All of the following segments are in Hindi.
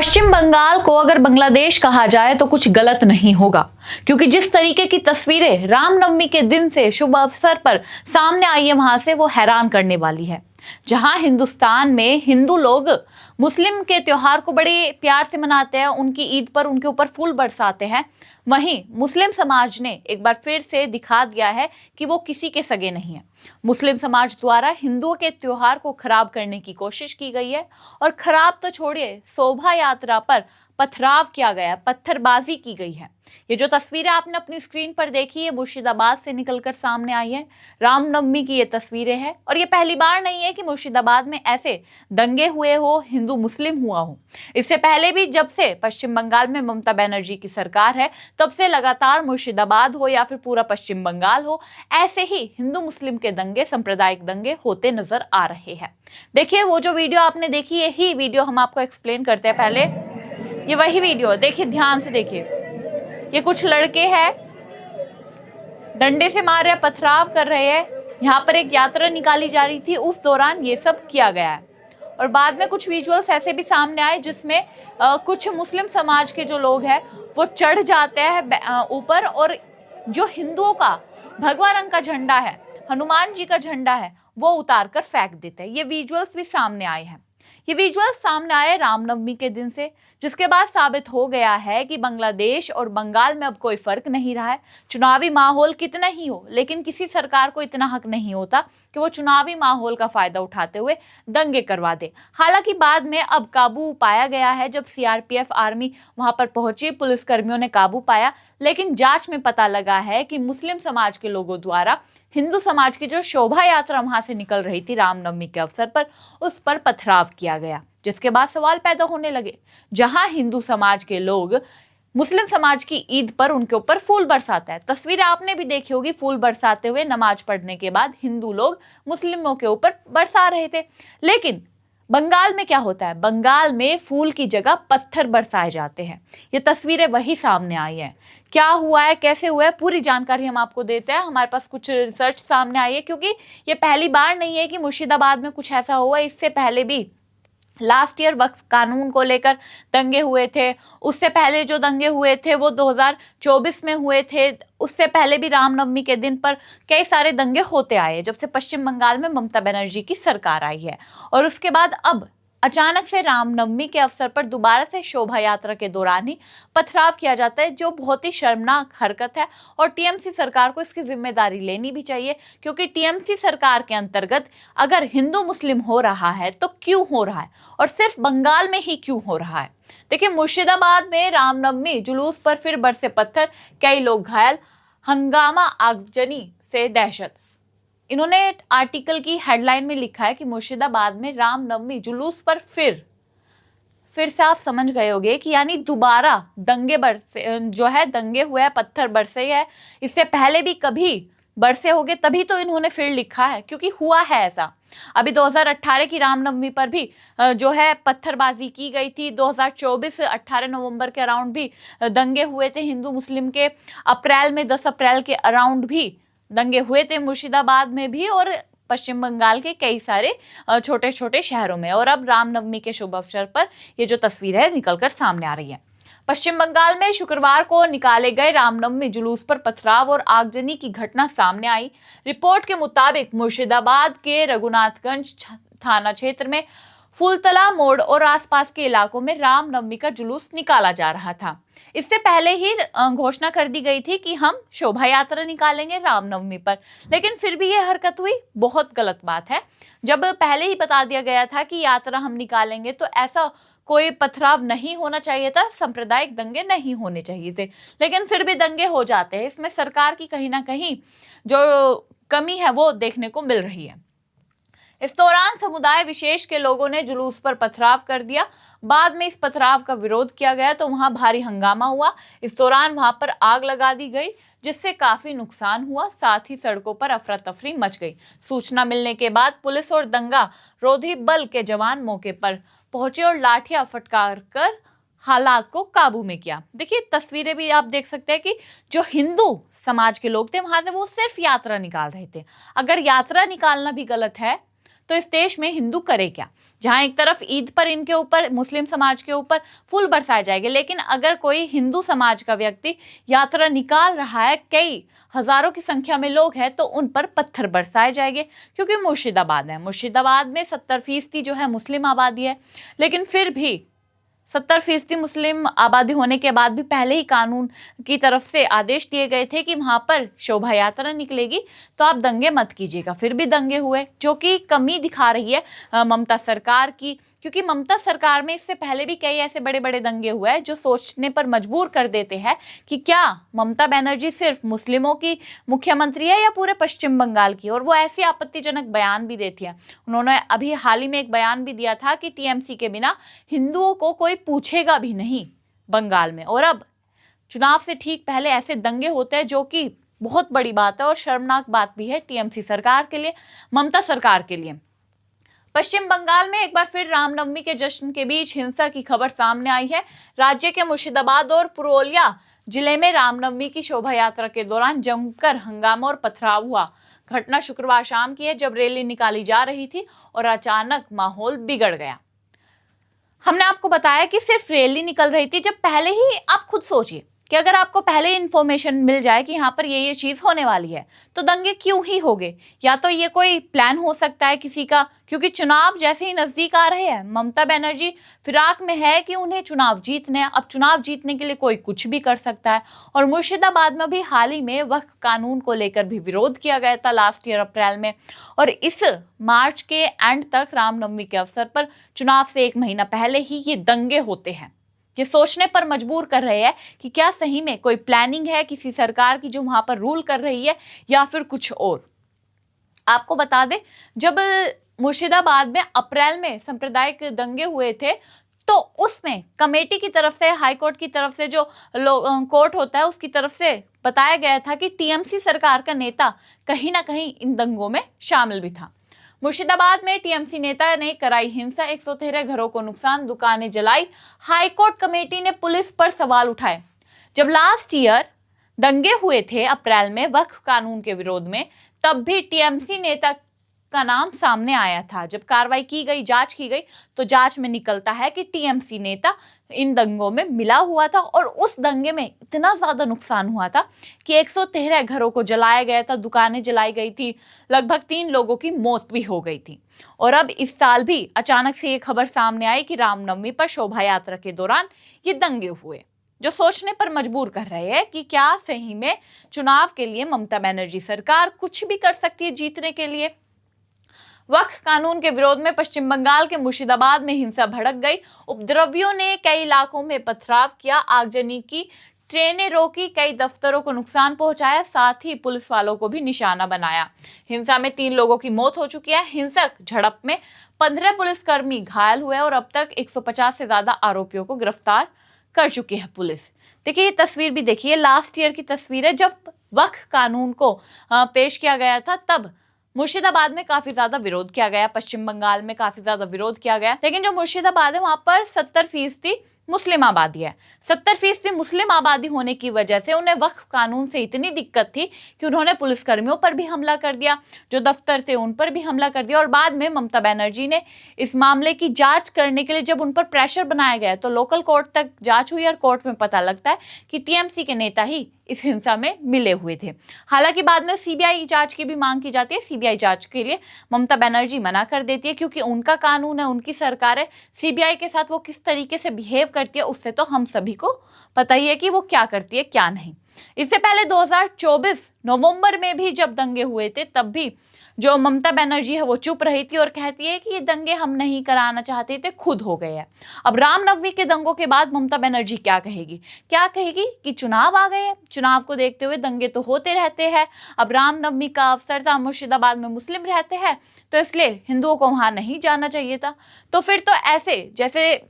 पश्चिम बंगाल को अगर बांग्लादेश कहा जाए तो कुछ गलत नहीं होगा, क्योंकि जिस तरीके की तस्वीरें रामनवमी के दिन से शुभ अवसर पर सामने आई है वहां से वो हैरान करने वाली है। जहां हिंदुस्तान में हिंदू लोग मुस्लिम के त्योहार को बड़े प्यार से मनाते हैं, उनकी ईद पर उनके ऊपर फूल बरसाते हैं, वहीं मुस्लिम समाज ने एक बार फिर से दिखा दिया है कि वो किसी के सगे नहीं है। मुस्लिम समाज द्वारा हिंदुओं के त्योहार को खराब करने की कोशिश की गई है और खराब तो छोड़िए, शोभा यात्रा पर पथराव किया गया, पत्थरबाजी की गई है। ये जो तस्वीरें आपने अपनी स्क्रीन पर देखी है मुर्शिदाबाद से निकलकर सामने आई है। रामनवमी की ये तस्वीरें हैं और ये पहली बार नहीं है कि मुर्शिदाबाद में ऐसे दंगे हुए हो, हिंदू मुस्लिम हुआ हो। इससे पहले भी जब से पश्चिम बंगाल में ममता बनर्जी की सरकार है तब से लगातार मुर्शिदाबाद हो या फिर पूरा पश्चिम बंगाल हो, ऐसे ही हिंदू मुस्लिम के दंगे, सांप्रदायिक दंगे होते नजर आ रहे हैं। देखिए वो जो वीडियो आपने देखी, यही वीडियो हम आपको एक्सप्लेन करते हैं। पहले ये वही वीडियो देखिए, ध्यान से देखिए। ये कुछ लड़के हैं, डंडे से मार रहे हैं, पथराव कर रहे हैं। यहाँ पर एक यात्रा निकाली जा रही थी, उस दौरान ये सब किया गया है। और बाद में कुछ विजुअल्स ऐसे भी सामने आए जिसमें कुछ मुस्लिम समाज के जो लोग हैं वो चढ़ जाते हैं ऊपर, और जो हिंदुओं का भगवा रंग का झंडा है, हनुमान जी का झंडा है, वो उतार कर फेंक देते हैं। ये विजुअल्स भी सामने आए हैं। ये विजुअल्स सामने आए रामनवमी के दिन से, जिसके बाद साबित हो गया है कि बांग्लादेश और बंगाल में अब कोई फर्क नहीं रहा है। चुनावी माहौल कितना ही हो, लेकिन किसी सरकार को इतना हक नहीं होता कि वो चुनावी माहौल का फायदा उठाते हुए दंगे करवा दे। हालांकि बाद में अब काबू पाया गया है, जब सीआरपीएफ आर्मी वहां पर पहुंची, पुलिसकर्मियों ने काबू पाया, लेकिन जांच में पता लगा है कि मुस्लिम समाज के लोगों द्वारा हिंदू समाज की जो शोभा यात्रा वहां से निकल रही थी रामनवमी के अवसर पर, उस पर पथराव किया गया। जिसके बाद सवाल पैदा होने लगे, जहां हिंदू समाज के लोग मुस्लिम समाज की ईद पर उनके ऊपर फूल बरसाता है। तस्वीरें आपने भी देखी होगी, फूल बरसाते हुए नमाज पढ़ने के बाद हिंदू लोग मुस्लिमों के ऊपर बरसा रहे थे। लेकिन बंगाल में क्या होता है? बंगाल में फूल की जगह पत्थर बरसाए जाते हैं। ये तस्वीरें वही सामने आई हैं। क्या हुआ है, कैसे हुआ है, पूरी जानकारी हम आपको देते हैं। हमारे पास कुछ रिसर्च सामने आई है, क्योंकि ये पहली बार नहीं है कि मुर्शिदाबाद में कुछ ऐसा हुआ। इससे पहले भी लास्ट ईयर वक्फ कानून को लेकर दंगे हुए थे, उससे पहले जो दंगे हुए थे वो 2024 में हुए थे, उससे पहले भी रामनवमी के दिन पर कई सारे दंगे होते आए जब से पश्चिम बंगाल में ममता बनर्जी की सरकार आई है। और उसके बाद अब अचानक से रामनवमी के अवसर पर दोबारा से शोभा यात्रा के दौरान ही पथराव किया जाता है, जो बहुत ही शर्मनाक हरकत है। और टीएमसी सरकार को इसकी जिम्मेदारी लेनी भी चाहिए, क्योंकि टीएमसी सरकार के अंतर्गत अगर हिंदू मुस्लिम हो रहा है तो क्यों हो रहा है, और सिर्फ बंगाल में ही क्यों हो रहा है। देखिए मुर्शिदाबाद में रामनवमी जुलूस पर फिर बरसे पत्थर, कई लोग घायल, हंगामा, आगजनी से दहशत। इन्होंने आर्टिकल की हेडलाइन में लिखा है कि मुर्शिदाबाद में रामनवमी जुलूस पर फिर से आप समझ गए होंगे कि यानी दोबारा दंगे बरसे, जो है दंगे हुए हैं, पत्थर बरसे है। इससे पहले भी कभी बरसे होंगे, तभी तो इन्होंने फिर लिखा है, क्योंकि हुआ है ऐसा। अभी 2018 की रामनवमी पर भी जो है पत्थरबाजी की गई थी। 2024 18 नवंबर के अराउंड भी दंगे हुए थे हिंदू मुस्लिम के। अप्रैल में 10 अप्रैल के अराउंड भी दंगे हुए थे मुर्शिदाबाद में भी, और पश्चिम बंगाल के कई सारे छोटे छोटे शहरों में। और अब रामनवमी के शुभ अवसर पर ये जो तस्वीर है निकलकर सामने आ रही है। पश्चिम बंगाल में शुक्रवार को निकाले गए रामनवमी जुलूस पर पथराव और आगजनी की घटना सामने आई। रिपोर्ट के मुताबिक मुर्शिदाबाद के रघुनाथगंज थाना क्षेत्र में फूलतला मोड़ और आसपास के इलाकों में रामनवमी का जुलूस निकाला जा रहा था। इससे पहले ही घोषणा कर दी गई थी कि हम शोभा यात्रा निकालेंगे रामनवमी पर, लेकिन फिर भी यह हरकत हुई। बहुत गलत बात है। जब पहले ही बता दिया गया था कि यात्रा हम निकालेंगे तो ऐसा कोई पथराव नहीं होना चाहिए था, सांप्रदायिक दंगे नहीं होने चाहिए थे, लेकिन फिर भी दंगे हो जाते हैं। इसमें सरकार की कहीं ना कहीं जो कमी है वो देखने को मिल रही है। इस दौरान समुदाय विशेष के लोगों ने जुलूस पर पथराव कर दिया। बाद में इस पथराव का विरोध किया गया तो वहां भारी हंगामा हुआ। इस दौरान वहां पर आग लगा दी गई, जिससे काफी नुकसान हुआ। साथ ही सड़कों पर अफरा तफरी मच गई। सूचना मिलने के बाद पुलिस और दंगा रोधी बल के जवान मौके पर पहुंचे और लाठियां फटकार कर हालात को काबू में किया। देखिए तस्वीरें भी आप देख सकते हैं कि जो हिंदू समाज के लोग थे वहां से वो सिर्फ यात्रा निकाल रहे थे। अगर यात्रा निकालना भी गलत है तो इस देश में हिंदू करे क्या? जहां एक तरफ ईद पर इनके ऊपर, मुस्लिम समाज के ऊपर फूल बरसाए जाएंगे, लेकिन अगर कोई हिंदू समाज का व्यक्ति यात्रा निकाल रहा है, कई हजारों की संख्या में लोग हैं, तो उन पर पत्थर बरसाए जाएंगे। क्योंकि मुर्शिदाबाद है, मुर्शिदाबाद में 70% जो है मुस्लिम आबादी है, लेकिन फिर भी 70% मुस्लिम आबादी होने के बाद भी पहले ही कानून की तरफ से आदेश दिए गए थे कि वहां पर शोभा यात्रा निकलेगी तो आप दंगे मत कीजिएगा। फिर भी दंगे हुए, जो कि कमी दिखा रही है ममता सरकार की। क्योंकि ममता सरकार में इससे पहले भी कई ऐसे बड़े बड़े दंगे हुए हैं जो सोचने पर मजबूर कर देते हैं कि क्या ममता बनर्जी सिर्फ मुस्लिमों की मुख्यमंत्री है या पूरे पश्चिम बंगाल की। और वो ऐसी आपत्तिजनक बयान भी देती है। उन्होंने अभी हाल ही में एक बयान भी दिया था कि टीएमसी के बिना हिंदुओं को कोई पूछेगा भी नहीं बंगाल में। और अब चुनाव से ठीक पहले ऐसे दंगे होते हैं, जो कि बहुत बड़ी बात है और शर्मनाक बात भी है टीएमसी सरकार के लिए, ममता सरकार के लिए। पश्चिम बंगाल में एक बार फिर रामनवमी के जश्न के बीच हिंसा की खबर सामने आई है। राज्य के मुर्शिदाबाद और पुरुलिया जिले में रामनवमी की शोभा यात्रा के दौरान जमकर हंगामा और पथराव हुआ। घटना शुक्रवार शाम की है, जब रैली निकाली जा रही थी और अचानक माहौल बिगड़ गया। हमने आपको बताया कि सिर्फ रैली निकल रही थी, जब पहले ही आप खुद सोचिए कि अगर आपको पहले इन्फॉर्मेशन मिल जाए कि यहाँ पर ये चीज़ होने वाली है, तो दंगे क्यों ही होंगे? या तो ये कोई प्लान हो सकता है किसी का, क्योंकि चुनाव जैसे ही नज़दीक आ रहे हैं, ममता बनर्जी फिराक में है कि उन्हें चुनाव जीतने हैं। अब चुनाव जीतने के लिए कोई कुछ भी कर सकता है। और मुर्शिदाबाद में भी हाल ही में वक्फ कानून को लेकर भी विरोध किया गया था लास्ट ईयर अप्रैल में। और इस मार्च के एंड तक, रामनवमी के अवसर पर, चुनाव से 1 महीना पहले ही ये दंगे होते हैं। ये सोचने पर मजबूर कर रहे हैं कि क्या सही में कोई प्लानिंग है किसी सरकार की जो वहां पर रूल कर रही है, या फिर कुछ और। आपको बता दें, जब मुर्शिदाबाद में अप्रैल में सांप्रदायिक दंगे हुए थे, तो उसमें कमेटी की तरफ से, हाई कोर्ट की तरफ से, जो कोर्ट होता है उसकी तरफ से बताया गया था कि टीएमसी सरकार का नेता कहीं ना कहीं इन दंगों में शामिल भी था। मुर्शिदाबाद में टीएमसी नेता ने कराई हिंसा, 113 घरों को नुकसान, दुकानें जलाई। हाईकोर्ट कमेटी ने पुलिस पर सवाल उठाए। जब लास्ट ईयर दंगे हुए थे अप्रैल में वक्फ कानून के विरोध में, तब भी टीएमसी नेता का नाम सामने आया था। जब कार्रवाई की गई, जांच की गई, तो जांच में निकलता है कि टीएमसी नेता इन दंगों में मिला हुआ था। और उस दंगे में इतना ज्यादा नुकसान हुआ था कि 113 घरों को जलाया गया था, दुकानें जलाई गई थी, लगभग 3 लोगों की मौत भी हो गई थी। और अब इस साल भी अचानक से ये खबर सामने आई कि रामनवमी पर शोभा यात्रा के दौरान ये दंगे हुए, जो सोचने पर मजबूर कर रहे हैं कि क्या सही में चुनाव के लिए ममता बनर्जी सरकार कुछ भी कर सकती है जीतने के लिए। वक्फ कानून के विरोध में पश्चिम बंगाल के मुर्शिदाबाद में हिंसा भड़क गई। उपद्रवियों ने कई इलाकों में पथराव किया, आगजनी की, ट्रेनें रोकी, कई दफ्तरों को नुकसान पहुंचाया, साथ ही पुलिस वालों को भी निशाना बनाया। हिंसा में 3 लोगों की मौत हो चुकी है। हिंसक झड़प में 15 पुलिसकर्मी घायल हुए और अब तक 150 से ज्यादा आरोपियों को गिरफ्तार कर चुकी है पुलिस। देखिए, ये तस्वीर भी देखिए, लास्ट ईयर की तस्वीर है, जब वक्फ कानून को पेश किया गया था। तब मुर्शिदाबाद में काफी ज्यादा विरोध किया गया, पश्चिम बंगाल में काफी ज्यादा विरोध किया गया, लेकिन जो मुर्शिदाबाद है वहां पर 70% मुस्लिम आबादी है। 70% मुस्लिम आबादी होने की वजह से उन्हें वक्फ कानून से इतनी दिक्कत थी कि उन्होंने पुलिसकर्मियों पर भी हमला कर दिया, जो दफ्तर थे उन पर भी हमला कर दिया। और बाद में ममता बनर्जी ने इस मामले की जांच करने के लिए जब उन पर प्रेशर बनाया गया, तो लोकल कोर्ट तक जांच हुई और कोर्ट में पता लगता है कि टीएमसी के नेता ही इस हिंसा में मिले हुए थे। हालांकि बाद में सीबीआई जांच की भी मांग की जाती है। सीबीआई जांच के लिए ममता बनर्जी मना कर देती है, क्योंकि उनका कानून है, उनकी सरकार है। सीबीआई के साथ वो किस तरीके से बिहेव करती है, उससे तो हम सभी को पता ही है कि वो क्या करती है, क्या नहीं। इससे पहले 2024 नवंबर में भी जब दंगे हुए थे, तब भी जो ममता बनर्जी है वो चुप रही थी और कहती है कि ये दंगे हम नहीं कराना चाहते थे, खुद हो गए हैं। अब रामनवमी के दंगों के बाद ममता बनर्जी क्या कहेगी? क्या कहेगी कि चुनाव आ गए हैं, चुनाव को देखते हुए दंगे तो होते रहते हैं। अब रामनवमी का अवसर था, मुर्शिदाबाद में मुस्लिम रहते हैं, तो इसलिए हिंदुओं को वहां नहीं जाना चाहिए था। तो फिर तो ऐसे, जैसे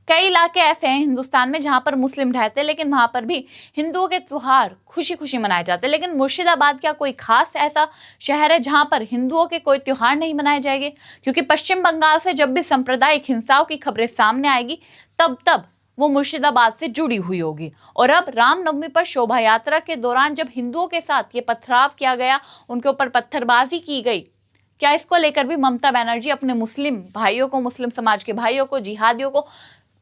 कई इलाके ऐसे हैं हिंदुस्तान में जहां पर मुस्लिम रहते हैं, लेकिन वहां पर भी हिंदुओं के त्योहार खुशी खुशी मनाए जाते हैं। लेकिन मुर्शिदाबाद क्या कोई खास ऐसा शहर है जहां पर हिंदुओं के कोई त्योहार नहीं मनाए जाएंगे? क्योंकि पश्चिम बंगाल से जब भी सांप्रदायिक हिंसाओं की खबरें सामने आएगी, तब वो मुर्शिदाबाद से जुड़ी हुई होगी। और अब रामनवमी पर शोभा यात्रा के दौरान जब हिंदुओं के साथ ये पथराव किया गया, उनके ऊपर पत्थरबाजी की गई, क्या इसको लेकर भी ममता बनर्जी अपने मुस्लिम भाइयों को, मुस्लिम समाज के भाइयों को, जिहादियों को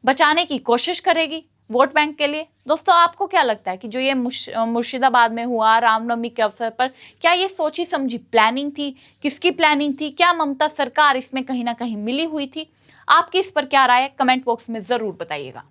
बचाने की कोशिश करेगी वोट बैंक के लिए? दोस्तों, आपको क्या लगता है कि जो ये मुर्शिदाबाद में हुआ रामनवमी के अवसर पर, क्या ये सोची समझी प्लानिंग थी? किसकी प्लानिंग थी? क्या ममता सरकार इसमें कहीं ना कहीं मिली हुई थी? आपकी इस पर क्या राय है? कमेंट बॉक्स में जरूर बताइएगा।